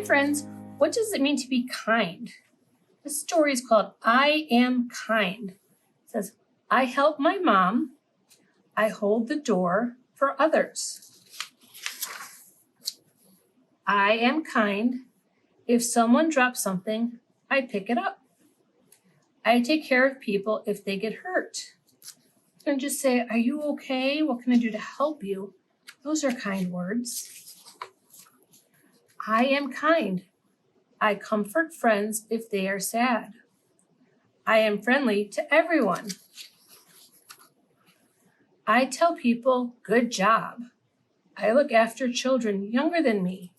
friends, what does it mean to be kind? This story is called I Am Kind. It says, I help my mom. I hold the door for others. I am kind. If someone drops something, I pick it up. I take care of people if they get hurt. I'm going to just say, are you okay? What can I do to help you? Those are kind words. I am kind. I comfort friends if they are sad. I am friendly to everyone. I tell people, good job. I look after children younger than me.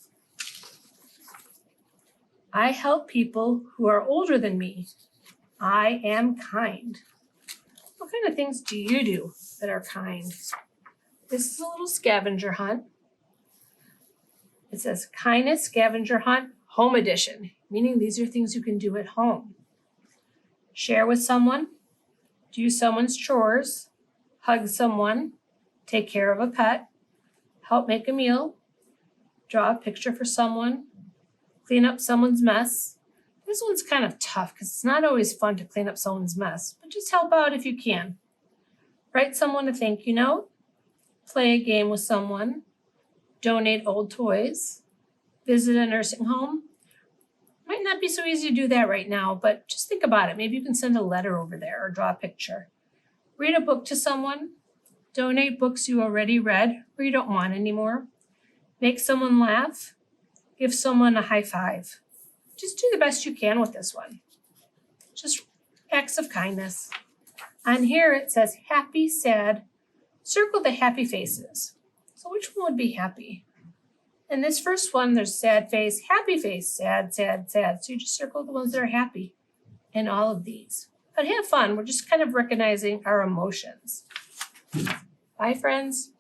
I help people who are older than me. I am kind. What kind of things do you do that are kind? This is a little scavenger hunt. It says Kindness Scavenger Hunt Home Edition, meaning these are things you can do at home. Share with someone, do someone's chores, hug someone, take care of a pet, help make a meal, draw a picture for someone, clean up someone's mess. This one's kind of tough because it's not always fun to clean up someone's mess, but just help out if you can. Write someone a thank you note, play a game with someone, donate old toys, visit a nursing home. Might not be so easy to do that right now, but just think about it. Maybe you can send a letter over there or draw a picture. Read a book to someone, donate books you already read or you don't want anymore. Make someone laugh, give someone a high five. Just do the best you can with this one. Just acts of kindness. On here it says happy, sad. Circle the happy faces. So which one would be happy? In this first one, there's sad face, happy face, sad, sad, sad. So you just circle the ones that are happy in all of these. But have fun. We're just kind of recognizing our emotions. Bye, friends.